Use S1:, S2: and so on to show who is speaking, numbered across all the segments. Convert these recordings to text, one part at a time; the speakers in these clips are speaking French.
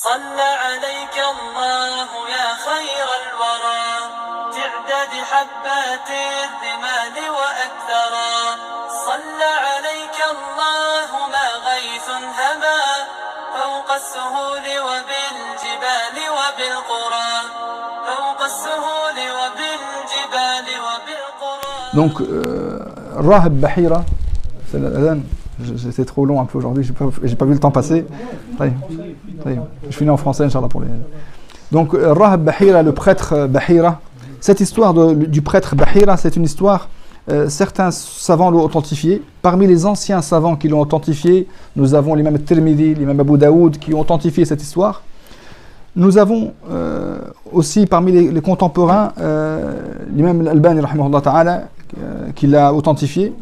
S1: صلى عليك الله يا خير الورى تعداد حبات الرمال وأكثرا صلى عليك الله ما غيث هما فوق السهول وبالجبال وبالقرى فوق السهول وبالجبال وبالقرى.
S2: Donc Rahab Bahira, c'est l'adhan. C'était trop long un peu aujourd'hui, j'ai pas vu le temps passer. Je finis en français, Inch'Allah, pour les... Donc, Rahab Bahira, le prêtre Bahira, cette histoire du prêtre Bahira, c'est une histoire, certains savants l'ont authentifiée. Parmi les anciens savants qui l'ont authentifiée, nous avons l'imam Tirmidhi, l'imam Abu Daoud, qui ont authentifié cette histoire. Nous avons aussi, parmi les contemporains, l'imam Al-Albani, rahimahullah ta'ala, qui l'a authentifié.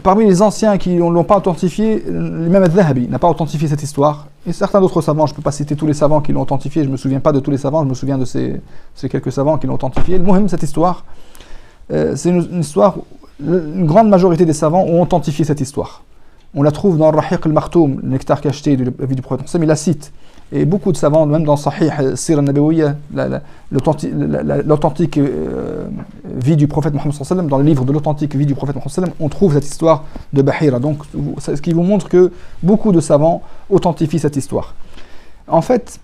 S2: Parmi les anciens qui ne l'ont pas authentifié, l'imam Al-Dhahabi n'a pas authentifié cette histoire. Et certains d'autres savants, je ne peux pas citer tous les savants qui l'ont authentifié, je ne me souviens pas de tous les savants, je me souviens de ces quelques savants qui l'ont authentifié. Le muhim, cette histoire, c'est une histoire, une grande majorité des savants ont authentifié cette histoire. On la trouve dans Rahiq al-Makhtoum, le nectar cacheté de la vie du prophète, il la cite. Et beaucoup de savants, même dans Sahih Sir al-Nabawiyya, l'authentique vie du prophète Mohammed sallallahu alayhi wa sallam, dans le livre de l'authentique vie du prophète Mohammed sallallahu alayhi wa sallam, on trouve cette histoire de Bahira. Donc, ce qui vous montre que beaucoup de savants authentifient cette histoire. En fait,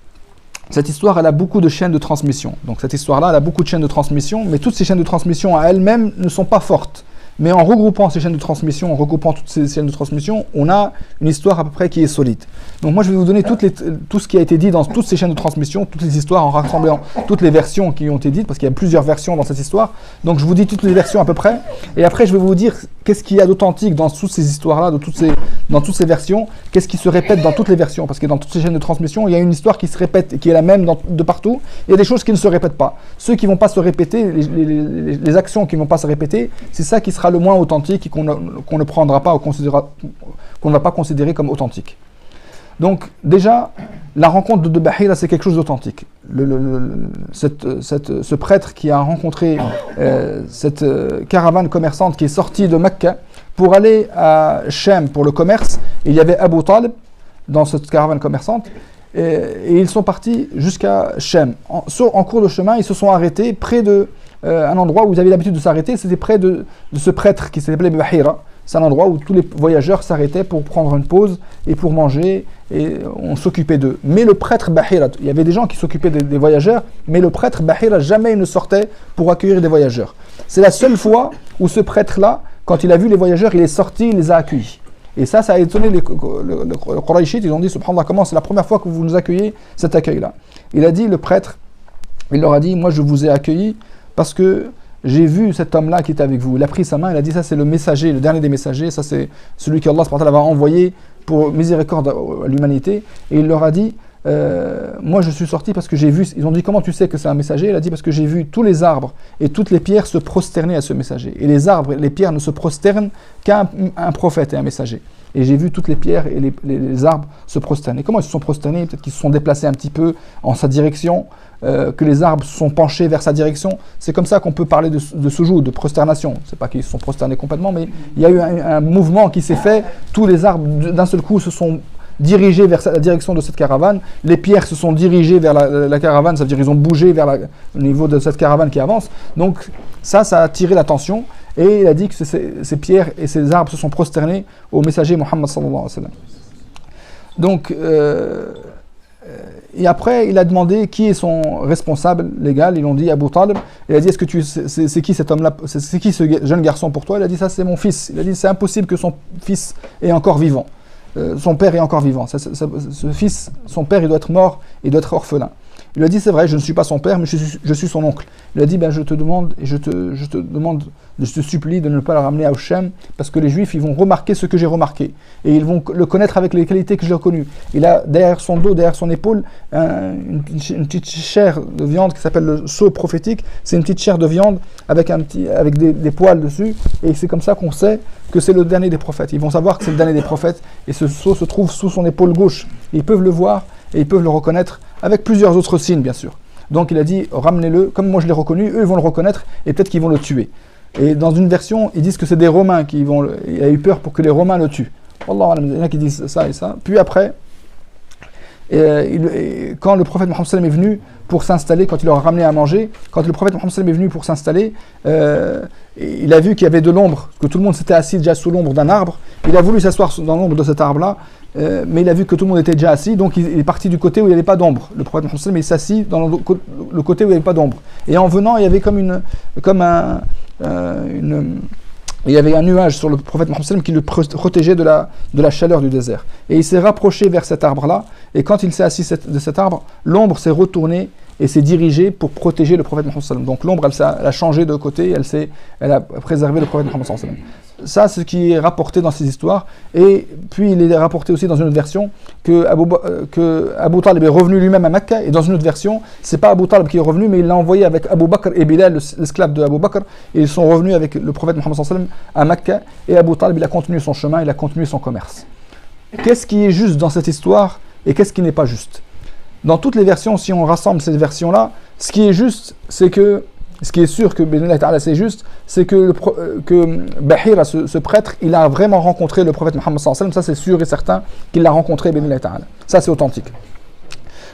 S2: cette histoire, elle a beaucoup de chaînes de transmission. Donc, cette histoire-là, elle a beaucoup de chaînes de transmission, mais toutes ces chaînes de transmission à elles-mêmes ne sont pas fortes. Mais en regroupant ces chaînes de transmission, en regroupant toutes ces chaînes de transmission, on a une histoire à peu près qui est solide. Donc moi je vais vous donner tout ce qui a été dit dans toutes ces chaînes de transmission, toutes les histoires en rassemblant toutes les versions qui ont été dites, parce qu'il y a plusieurs versions dans cette histoire. Donc je vous dis toutes les versions à peu près, et après je vais vous dire qu'est-ce qu'il y a d'authentique dans toutes ces histoires-là, dans toutes ces versions, qu'est-ce qui se répète dans toutes les versions, parce que dans toutes ces chaînes de transmission, il y a une histoire qui se répète et qui est la même de partout, il y a des choses qui ne se répètent pas. Ceux qui ne vont pas se répéter, les actions qui ne vont pas se répéter, c'est ça qui sera le moins authentique et qu'on ne prendra pas ou qu'on ne va pas considérer comme authentique. Donc déjà, la rencontre de Bahira, c'est quelque chose d'authentique. Ce prêtre qui a rencontré cette caravane commerçante qui est sortie de Mecca pour aller à Shem pour le commerce, il y avait Abu Talib dans cette caravane commerçante, et ils sont partis jusqu'à Shem. En cours de chemin, ils se sont arrêtés près de un endroit où ils avaient l'habitude de s'arrêter, c'était près de ce prêtre qui s'appelait Bahira. C'est un endroit où tous les voyageurs s'arrêtaient pour prendre une pause et pour manger, et on s'occupait d'eux. Mais le prêtre Bahira, il y avait des gens qui s'occupaient des voyageurs, mais le prêtre Bahira jamais ne sortait pour accueillir des voyageurs. C'est la seule fois où ce prêtre-là, quand il a vu les voyageurs, il est sorti, il les a accueillis. Et ça a étonné les Qurayshites, ils ont dit, subhanallah, comment c'est la première fois que vous nous accueillez cet accueil-là. Il a dit, le prêtre, il leur a dit, moi je vous ai accueillis parce que j'ai vu cet homme-là qui était avec vous. Il a pris sa main, il a dit, ça c'est le messager, le dernier des messagers, ça c'est celui qu'Allah va envoyer pour miséricorde à l'humanité. Et il leur a dit, moi je suis sorti parce que j'ai vu, ils ont dit, comment tu sais que c'est un messager? Il a dit, parce que j'ai vu tous les arbres et toutes les pierres se prosterner à ce messager. Et les arbres et les pierres ne se prosternent qu'à un prophète et un messager. Et j'ai vu toutes les pierres et les arbres se prosterner. Comment ils se sont prosternés? Peut-être qu'ils se sont déplacés un petit peu en sa direction, que les arbres se sont penchés vers sa direction. C'est comme ça qu'on peut parler de sujoud, de prosternation. C'est pas qu'ils se sont prosternés complètement, mais il y a eu un mouvement qui s'est fait. Tous les arbres d'un seul coup se sont dirigés vers la direction de cette caravane. Les pierres se sont dirigées vers la caravane, ça veut dire qu'ils ont bougé vers le niveau de cette caravane qui avance. Donc ça a attiré l'attention. Et il a dit que ces pierres et ces arbres se sont prosternés au messager Muhammad sallallahu alayhi wa sallam. Donc, et après, il a demandé qui est son responsable légal. Ils l'ont dit Abu Talib. Il a dit, est-ce que c'est qui cet homme-là, c'est qui ce jeune garçon pour toi? Il a dit, ça c'est mon fils. Il a dit, c'est impossible que son fils est encore vivant. Son père est encore vivant. Ce fils, son père, il doit être mort, il doit être orphelin. Il a dit, c'est vrai, je ne suis pas son père, mais je suis son oncle. Il a dit, je te supplie de ne pas le ramener à Shem, parce que les Juifs, ils vont remarquer ce que j'ai remarqué. Et ils vont le connaître avec les qualités que j'ai reconnues. Il a derrière son dos, derrière son épaule, une petite chair de viande qui s'appelle le sceau prophétique. C'est une petite chair de viande avec des poils dessus. Et c'est comme ça qu'on sait que c'est le dernier des prophètes. Ils vont savoir que c'est le dernier des prophètes. Et ce sceau se trouve sous son épaule gauche. Et ils peuvent le voir et ils peuvent le reconnaître avec plusieurs autres signes, bien sûr. Donc il a dit, ramenez-le, comme moi je l'ai reconnu, eux ils vont le reconnaître et peut-être qu'ils vont le tuer. Et dans une version, ils disent que c'est des Romains qui vont... Il a eu peur pour que les Romains le tuent. Wallah, il y en a qui disent ça et ça. Puis après, Quand le prophète Mohammed sallam est venu pour s'installer, quand il leur a ramené à manger, quand le prophète Mohammed sallam est venu pour s'installer, il a vu qu'il y avait de l'ombre, que tout le monde s'était assis déjà sous l'ombre d'un arbre. Il a voulu s'asseoir dans l'ombre de cet arbre-là, mais il a vu que tout le monde était déjà assis, donc il est parti du côté où il n'y avait pas d'ombre. Le prophète Mohammed sallam, il s'assit dans le côté où il n'y avait pas d'ombre. Et en venant, il y avait il y avait un nuage sur le prophète Mohammed sallam qui le protégeait de la chaleur du désert. Et il s'est rapproché vers cet arbre-là, et quand il s'est assis de cet arbre, l'ombre s'est retournée et s'est dirigée pour protéger le prophète Mohammed sallam. Donc l'ombre, elle a changé de côté, elle a préservé le prophète Mohammed sallam. Ça, c'est ce qui est rapporté dans ces histoires. Et puis, il est rapporté aussi dans une autre version que Abu Talib est revenu lui-même à Mecca. Et dans une autre version, c'est pas Abu Talib qui est revenu, mais il l'a envoyé avec Abu Bakr et Bilal, l'esclave de Abu Bakr. Et ils sont revenus avec le prophète Mohammed sallam à Mecca. Et Abu Talib, il a continué son chemin, il a continué son commerce. Qu'est-ce qui est juste dans cette histoire et qu'est-ce qui n'est pas juste? Dans toutes les versions, si on rassemble ces versions-là, ce qui est juste, c'est que ce qui est sûr que Bénullah Ta'ala c'est juste, c'est que Bahira, ce prêtre, il a vraiment rencontré le prophète Mohammed sallallahu alayhi wa sallam. Ça c'est sûr et certain qu'il l'a rencontré, Bénullah Ta'ala. Ça c'est authentique.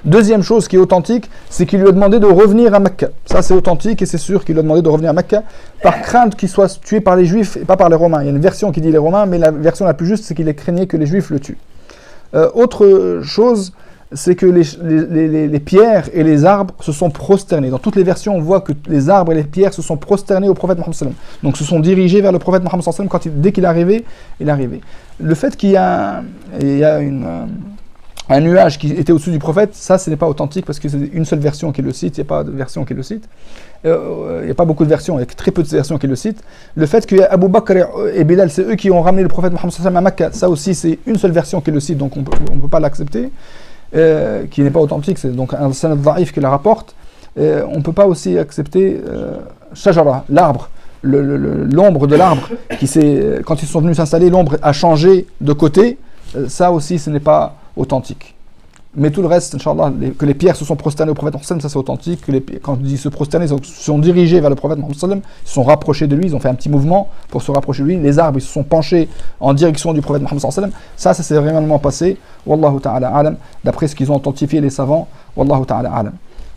S2: Deuxième chose qui est authentique, c'est qu'il lui a demandé de revenir à Mecca. Ça c'est authentique et c'est sûr qu'il lui a demandé de revenir à Mecca par crainte qu'il soit tué par les Juifs et pas par les Romains. Il y a une version qui dit les Romains, mais la version la plus juste c'est qu'il craignait que les Juifs le tuent. Autre chose, c'est que les pierres et les arbres se sont prosternés. Dans toutes les versions, on voit que les arbres et les pierres se sont prosternés au prophète Mohammed sallam. Donc se sont dirigés vers le prophète Mohammed sallam dès qu'il est arrivé, il est arrivé. Le fait qu'il y a un nuage qui était au-dessus du prophète, ça ce n'est pas authentique parce que c'est une seule version qui le cite, il n'y a pas de version qui le cite. Il n'y a pas beaucoup de versions, il y a très peu de versions qui le citent. Le fait que Abu Bakr et Bilal, c'est eux qui ont ramené le prophète Mohammed sallam à Mecca, ça aussi c'est une seule version qui le cite, donc on peut pas l'accepter. Qui n'est pas authentique, c'est donc un sanad da'if qui la rapporte. On ne peut pas aussi accepter Shajara, l'arbre, l'ombre de l'arbre, quand ils sont venus s'installer, l'ombre a changé de côté. Ça aussi, ce n'est pas authentique. Mais tout le reste, Inch'Allah, que les pierres se sont prosternées au prophète Mohammed, ça c'est authentique. Quand on dit se prosterner, ils se sont dirigés vers le prophète Mohammed, ils se sont rapprochés de lui, ils ont fait un petit mouvement pour se rapprocher de lui. Les arbres, ils se sont penchés en direction du prophète Mohammed. Ça s'est réellement passé. Wallahu ta'ala alam, d'après ce qu'ils ont authentifié les savants. Wallahu ta'ala alam.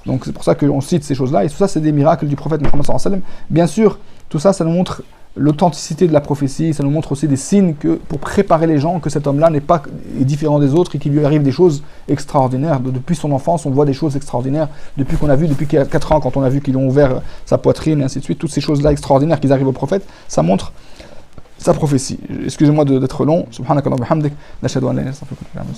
S2: Donc c'est pour ça qu'on cite ces choses-là. Et tout ça, c'est des miracles du prophète Mohammed. Bien sûr, tout ça, ça nous montre l'authenticité de la prophétie, ça nous montre aussi des signes pour préparer les gens que cet homme-là est différent des autres et qu'il lui arrive des choses extraordinaires. Depuis son enfance, on voit des choses extraordinaires. Depuis 4 ans, quand on a vu qu'ils ont ouvert sa poitrine et ainsi de suite, toutes ces choses-là extraordinaires qui arrivent au prophète, ça montre sa prophétie. Excusez-moi d'être long. Subhanakallah wa bihamdik. Nashhadu an la ilaha illa anta.